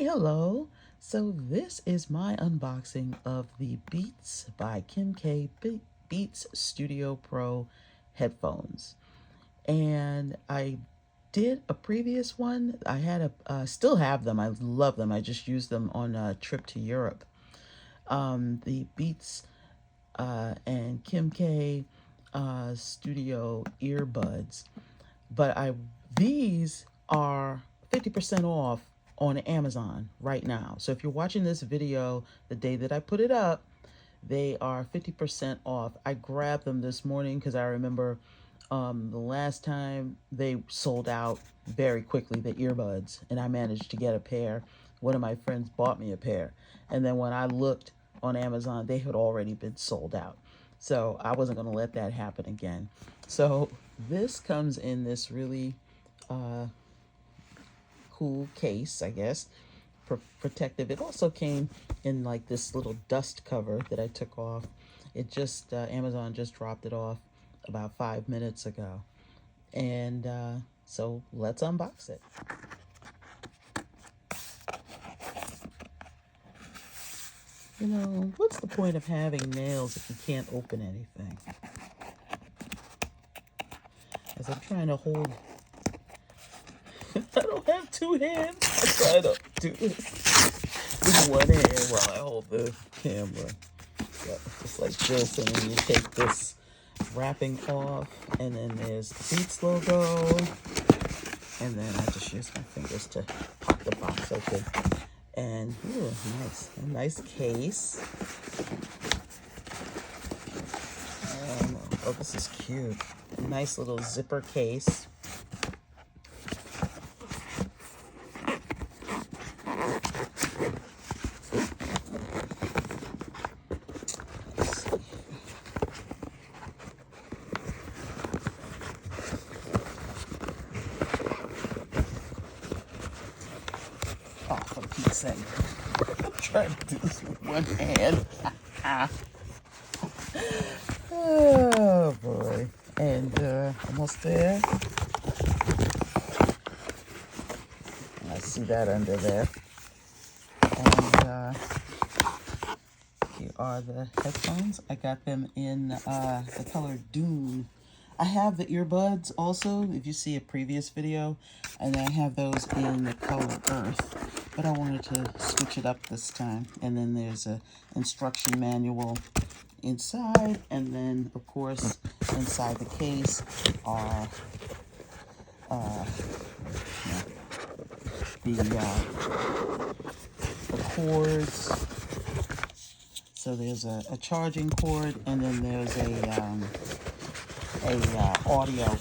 Hello. So this is my unboxing of the Beats by Kim K Beats Studio Pro headphones. And I did a previous one. I had still have them. I love them. I just used them on a trip to Europe. The Beats and Kim K Studio earbuds. But these are 50% off on Amazon right now. So if you're watching this video the day that I put it up, they are 50% off. I grabbed them this morning because I remember the last time they sold out very quickly, the earbuds, and I managed to get a pair. One of my friends bought me a pair. And then when I looked on Amazon, they had already been sold out. So I wasn't going to let that happen again. So this comes in this really cool case, I guess, protective. It also came in like this little dust cover that I took off. It just, Amazon just dropped it off about 5 minutes ago. And so let's unbox it. You know, what's the point of having nails if you can't open anything? As I'm trying to hold, I don't have two hands. I try to do this with one hand while I hold the camera. Yeah, just like this, and then you take this wrapping off, and then there's the Beats logo, and then I just use my fingers to pop the box open. And ooh, a nice case. Oh, this is cute. Nice little zipper case. Oh, for Pete's sake. I'm trying to do this with one hand. Oh, boy. And almost there. I see that under there. And here are the headphones. I got them in the color Dune. I have the earbuds also, if you see a previous video, and I have those in the color Earth. But I wanted to switch it up this time. And then there's a instruction manual inside, and then of course inside the case are the cords. So there's a charging cord, and then there's a audio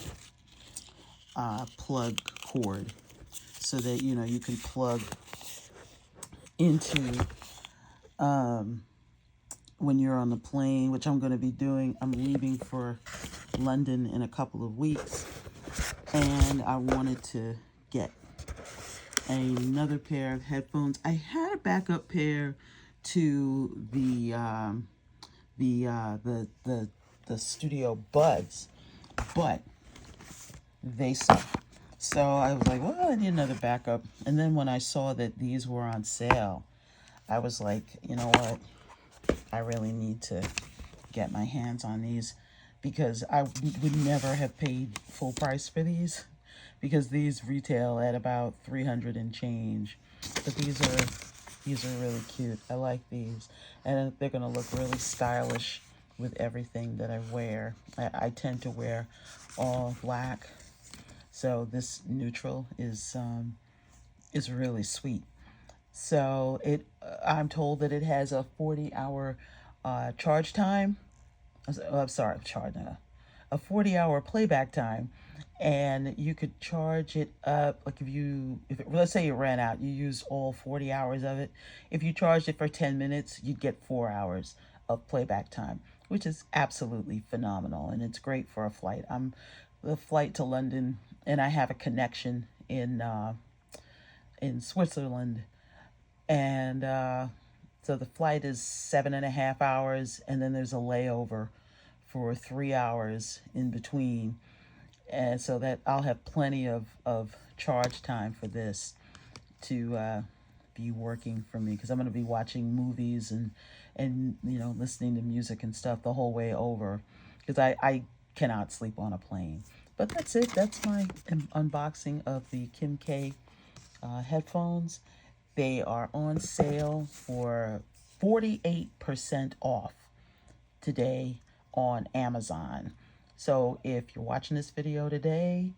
plug cord, so that you can plug into when you're on the plane, which I'm going to be doing. I'm leaving for London in a couple of weeks, and I wanted to get another pair of headphones. I had a backup pair to the Studio Buds, but they suck. So I was like, well, I need another backup. And then when I saw that these were on sale, I was like, you know what? I really need to get my hands on these, because I would never have paid full price for these, because these retail at about $300 and change. But these are really cute. I like these, and they're gonna look really stylish with everything that I wear. I tend to wear all black, so this neutral is really sweet. So I'm told that it has a 40-hour charge time. I'm sorry, a 40-hour playback time, and you could charge it up. Like let's say you ran out, you used all 40 hours of it. If you charged it for 10 minutes, you'd get 4 hours of playback time, which is absolutely phenomenal, and it's great for a flight. I'm the flight to London, and I have a connection in Switzerland, and so the flight is 7.5 hours, and then there's a layover for 3 hours in between. And so that I'll have plenty of charge time for this to be working for me because I'm going to be watching movies and listening to music and stuff the whole way over because I cannot sleep on a plane. But that's it. That's my unboxing of the Kim K headphones. They are on sale for 48% off today on Amazon. So if you're watching this video today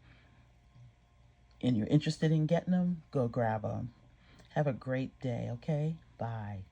and you're interested in getting them, go grab them. Have a great day, okay? Bye.